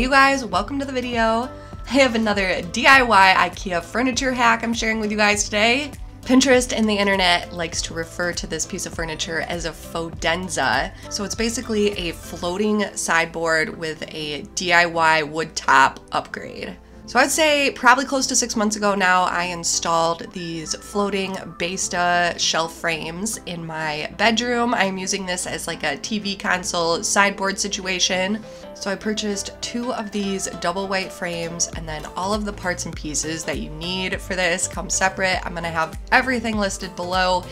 you guys, welcome to the video. I have another DIY Ikea furniture hack I'm sharing with you guys today. Pinterest and the internet likes to refer to this piece of furniture as a Fauxdenza. So it's basically a floating sideboard with a DIY wood top upgrade. So I'd say probably close to 6 months ago now, I installed these floating Besta shelf frames in my bedroom. I'm using this as like a TV console sideboard situation. So I purchased 2 of these double white frames, and then all of the parts and pieces that you need for this come separate. I'm gonna have everything listed below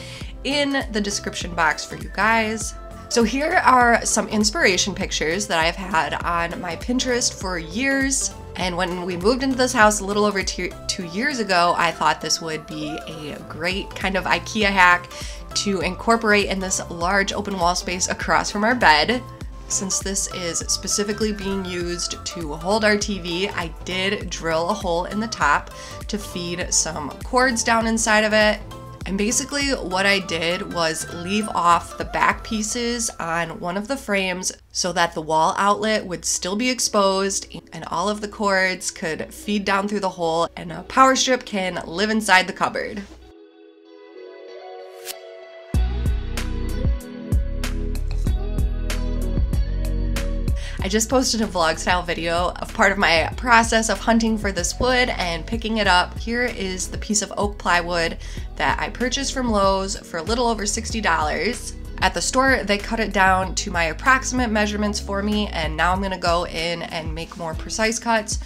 in the description box for you guys. So here are some inspiration pictures that I've had on my Pinterest for years. And when we moved into this house a little over 2 years ago, I thought this would be a great kind of Ikea hack to incorporate in this large open wall space across from our bed. Since this is specifically being used to hold our TV, I did drill a hole in the top to feed some cords down inside of it. And basically what I did was leave off the back pieces on one of the frames so that the wall outlet would still be exposed and all of the cords could feed down through the hole and a power strip can live inside the cupboard. I just posted a vlog style video of part of my process of hunting for this wood and picking it up. Here is the piece of oak plywood that I purchased from Lowe's for a little over $60. At the store, they cut it down to my approximate measurements for me, and now I'm gonna go in and make more precise cuts.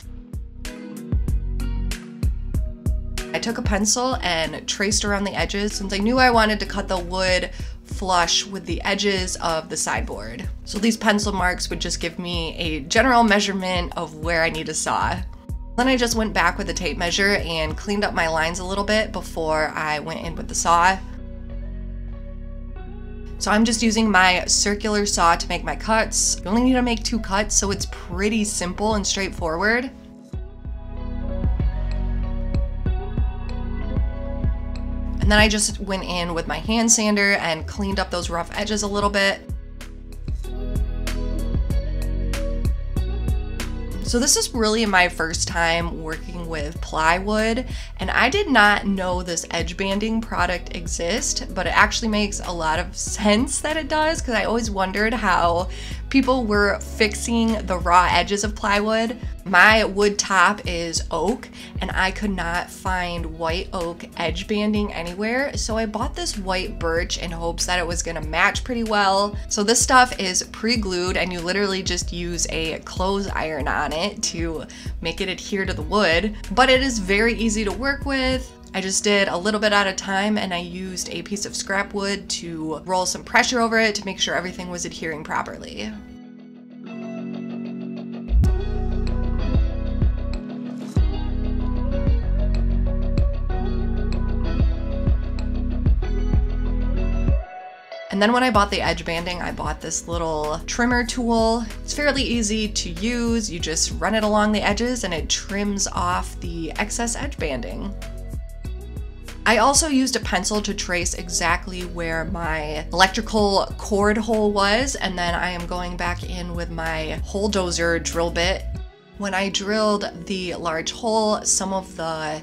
I took a pencil and traced around the edges since I knew I wanted to cut the wood flush with the edges of the sideboard. So these pencil marks would just give me a general measurement of where I need to saw. Then I just went back with a tape measure and cleaned up my lines a little bit before I went in with the saw. So I'm just using my circular saw to make my cuts. You only need to make 2 cuts, so it's pretty simple and straightforward. And then I just went in with my hand sander and cleaned up those rough edges a little bit. So this is really my first time working with plywood, and I did not know this edge banding product exists, but it actually makes a lot of sense that it does, because I always wondered how people were fixing the raw edges of plywood. My wood top is oak, and I could not find white oak edge banding anywhere, so I bought this white birch in hopes that it was gonna match pretty well. So this stuff is pre-glued, and you literally just use a clothes iron on it to make it adhere to the wood, but it is very easy to work with. I just did a little bit at a time, and I used a piece of scrap wood to roll some pressure over it to make sure everything was adhering properly. And then when I bought the edge banding, I bought this little trimmer tool. It's fairly easy to use. You just run it along the edges and it trims off the excess edge banding. I also used a pencil to trace exactly where my electrical cord hole was, and then I am going back in with my hole dozer drill bit. When I drilled the large hole, some of the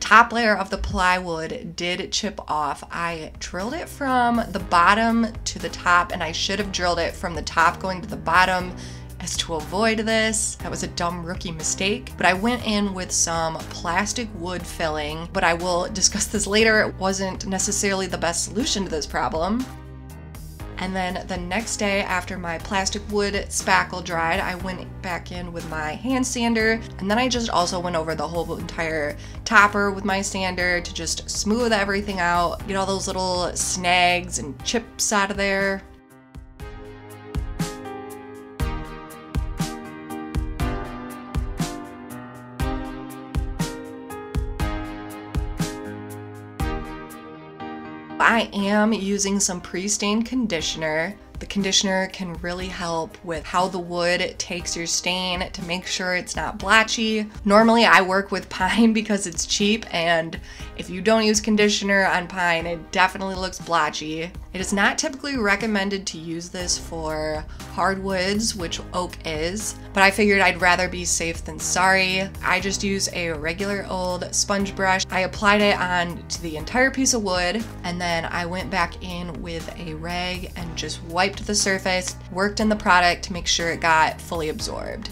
top layer of the plywood did chip off. I drilled it from the bottom to the top, and I should have drilled it from the top going to the bottom as to avoid this. That was a dumb rookie mistake, but I went in with some plastic wood filling, but I will discuss this later. It wasn't necessarily the best solution to this problem. And then the next day, after my plastic wood spackle dried, I went back in with my hand sander, and then I just also went over the whole entire topper with my sander to just smooth everything out, get all those little snags and chips out of there. I am using some pre-stained conditioner The conditioner can really help with how the wood takes your stain to make sure it's not blotchy. Normally I work with pine because it's cheap, and if you don't use conditioner on pine, it definitely looks blotchy. It is not typically recommended to use this for hardwoods, which oak is, but I figured I'd rather be safe than sorry. I just use a regular old sponge brush. I applied it on to the entire piece of wood, and then I went back in with a rag and just wiped the surface, worked in the product to make sure it got fully absorbed.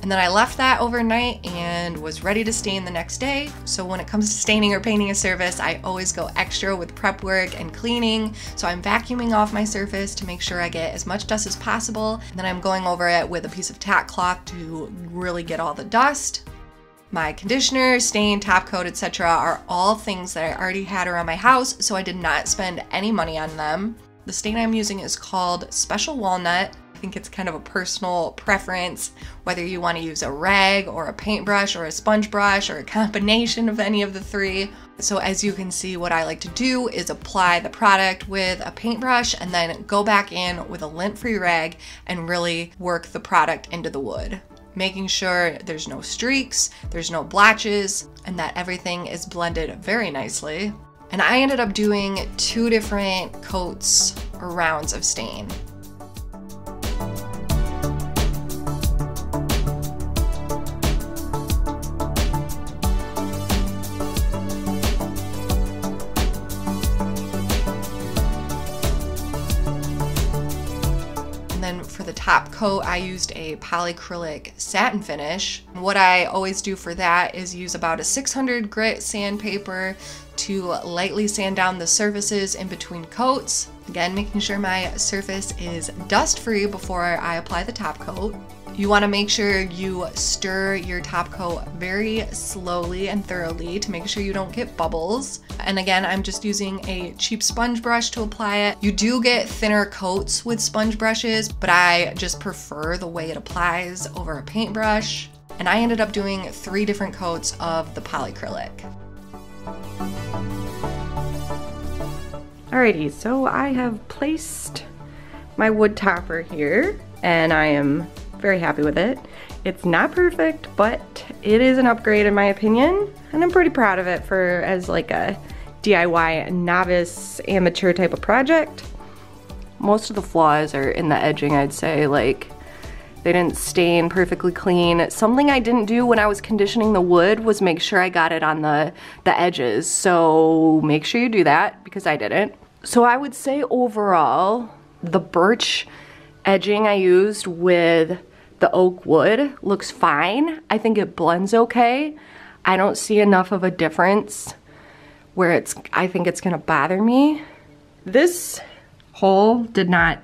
And then I left that overnight and was ready to stain the next day. So when it comes to staining or painting a surface, I always go extra with prep work and cleaning. So I'm vacuuming off my surface to make sure I get as much dust as possible. And then I'm going over it with a piece of tack cloth to really get all the dust. My conditioner, stain, top coat, etc. are all things that I already had around my house, so I did not spend any money on them. The stain I'm using is called Special Walnut. I think it's kind of a personal preference, whether you want to use a rag or a paintbrush or a sponge brush or a combination of any of the three. So as you can see, what I like to do is apply the product with a paintbrush and then go back in with a lint-free rag and really work the product into the wood, making sure there's no streaks, there's no blotches, and that everything is blended very nicely. And I ended up doing 2 different coats or rounds of stain. For the top coat, I used a polyacrylic satin finish. What I always do for that is use about a 600 grit sandpaper to lightly sand down the surfaces in between coats. Again, making sure my surface is dust-free before I apply the top coat. You want to make sure you stir your top coat very slowly and thoroughly to make sure you don't get bubbles. And again, I'm just using a cheap sponge brush to apply it. You do get thinner coats with sponge brushes, but I just prefer the way it applies over a paintbrush. And I ended up doing 3 different coats of the polyacrylic. Alrighty, so I have placed my wood topper here, and I am very happy with it. It's not perfect, but it is an upgrade in my opinion, and I'm pretty proud of it for as like a DIY novice amateur type of project. Most of the flaws are in the edging, I'd say. Like, they didn't stain perfectly clean. Something I didn't do when I was conditioning the wood was make sure I got it on the edges, so make sure you do that because I didn't. So I would say overall, the birch edging I used with the oak wood looks fine. I think it blends okay. I don't see enough of a difference where I think it's gonna bother me. This hole did not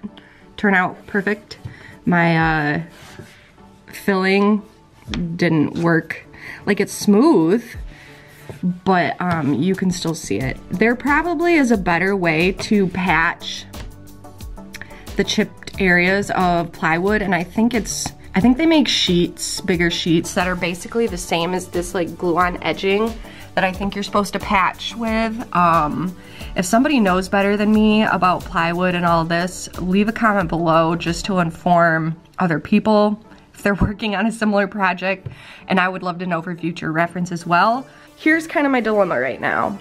turn out perfect. My filling didn't work. Like, it's smooth, but you can still see it. There probably is a better way to patch the chipped areas of plywood, and I think they make sheets, bigger sheets that are basically the same as this like glue-on edging that I think you're supposed to patch with. If somebody knows better than me about plywood and all this, leave a comment below just to inform other people if they're working on a similar project, and I would love to know for future reference as well. Here's kind of my dilemma right now.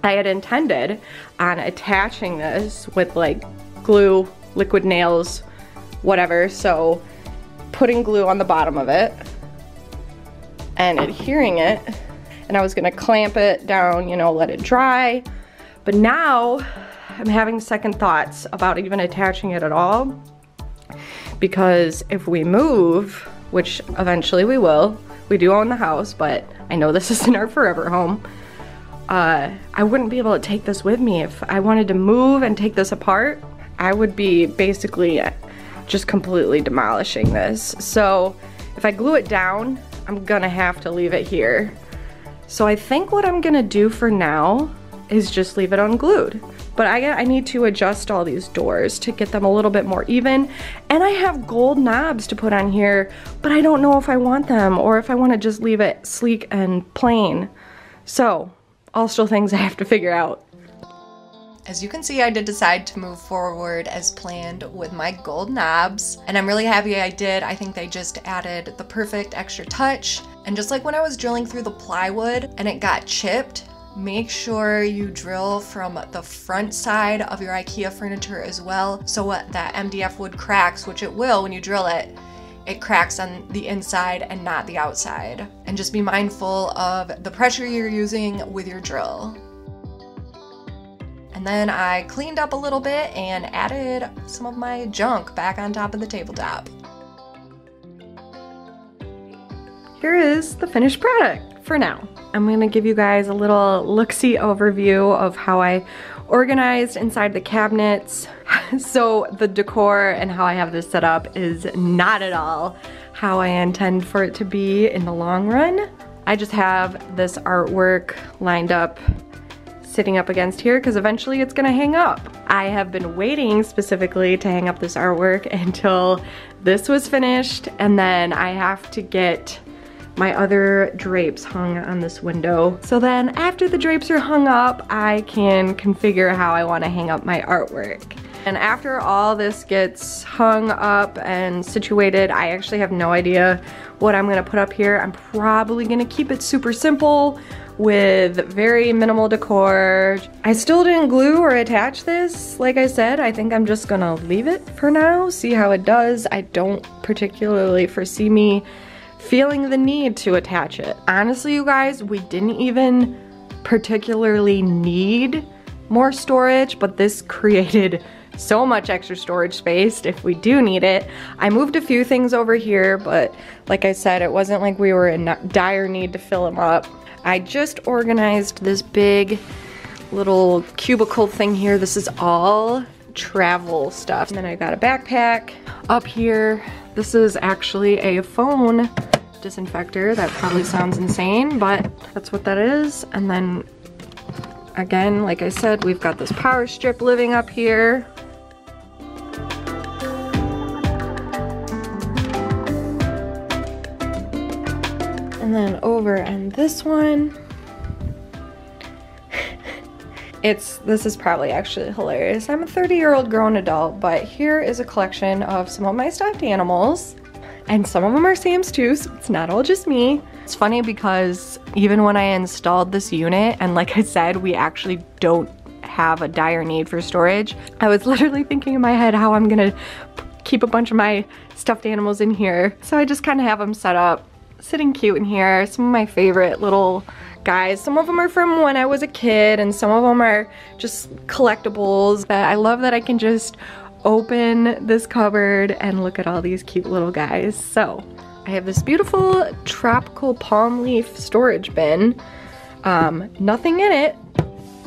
I had intended on attaching this with like glue, liquid nails, whatever, so putting glue on the bottom of it and adhering it, and I was gonna clamp it down, you know, let it dry. But now I'm having second thoughts about even attaching it at all, because if we move, which eventually we will, we do own the house, but I know this isn't our forever home, I wouldn't be able to take this with me. If I wanted to move and take this apart, I would be basically just completely demolishing this. So if I glue it down, I'm gonna have to leave it here. So I think what I'm gonna do for now is just leave it unglued. But I need to adjust all these doors to get them a little bit more even. And I have gold knobs to put on here, but I don't know if I want them or if I wanna just leave it sleek and plain. So, all still things I have to figure out. As you can see, I did decide to move forward as planned with my gold knobs, and I'm really happy I did. I think they just added the perfect extra touch. And just like when I was drilling through the plywood and it got chipped, make sure you drill from the front side of your IKEA furniture as well, so that MDF wood cracks, which it will when you drill it. It cracks on the inside and not the outside. And just be mindful of the pressure you're using with your drill. And then I cleaned up a little bit and added some of my junk back on top of the tabletop. Here is the finished product for now. I'm gonna give you guys a little look-see overview of how I organized inside the cabinets. So the decor and how I have this set up is not at all how I intend for it to be in the long run. I just have this artwork lined up sitting up against here because eventually it's gonna hang up. I have been waiting specifically to hang up this artwork until this was finished, and then I have to get my other drapes hung on this window. So then after the drapes are hung up, I can configure how I want to hang up my artwork. And after all this gets hung up and situated, I actually have no idea what I'm gonna put up here. I'm probably gonna keep it super simple with very minimal decor. I still didn't glue or attach this. Like I said, I think I'm just gonna leave it for now, see how it does. I don't particularly foresee me feeling the need to attach it. Honestly, you guys, we didn't even particularly need more storage, but this created so much extra storage space if we do need it. I moved a few things over here, but like I said, it wasn't like we were in dire need to fill them up. I just organized this big little cubicle thing here. This is all travel stuff. And then I got a backpack up here. This is actually a phone disinfector. That probably sounds insane, but that's what that is. And then again, like I said, we've got this power strip living up here. And then over on this one, this is probably actually hilarious. I'm a 30-year-old grown adult, but here is a collection of some of my stuffed animals. And some of them are Sam's too, so it's not all just me. It's funny because even when I installed this unit, and like I said, we actually don't have a dire need for storage, I was literally thinking in my head how I'm gonna keep a bunch of my stuffed animals in here. So I just kind of have them set up, sitting cute in here. Some of my favorite little guys. Some of them are from when I was a kid, and some of them are just collectibles. But I love that I can just open this cupboard and look at all these cute little guys. So I have this beautiful tropical palm leaf storage bin. Nothing in it,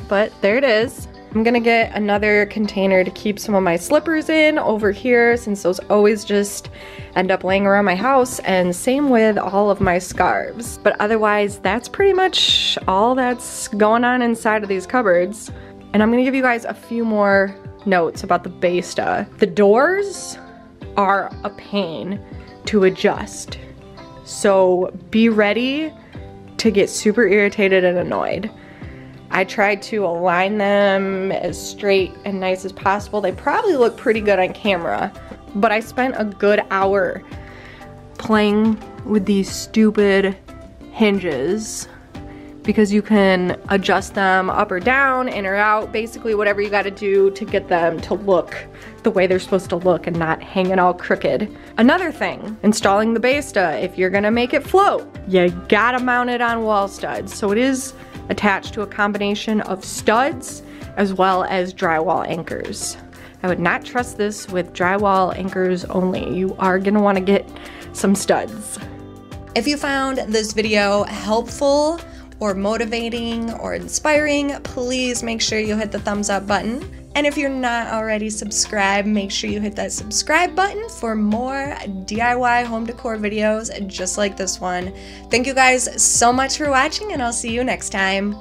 but there it is. I'm gonna get another container to keep some of my slippers in over here, since those always just end up laying around my house, and same with all of my scarves. But otherwise, that's pretty much all that's going on inside of these cupboards. And I'm gonna give you guys a few more notes about the Besta. The doors are a pain to adjust, so be ready to get super irritated and annoyed. I tried to align them as straight and nice as possible. They probably look pretty good on camera, but I spent a good hour playing with these stupid hinges, because you can adjust them up or down, in or out, basically whatever you gotta do to get them to look the way they're supposed to look and not hanging all crooked. Another thing, installing the Besta, if you're gonna make it float, you gotta mount it on wall studs. So it is attached to a combination of studs as well as drywall anchors. I would not trust this with drywall anchors only. You are gonna wanna get some studs. If you found this video helpful or motivating or inspiring, please make sure you hit the thumbs up button. And if you're not already subscribed, make sure you hit that subscribe button for more DIY home decor videos just like this one. Thank you guys so much for watching, and I'll see you next time.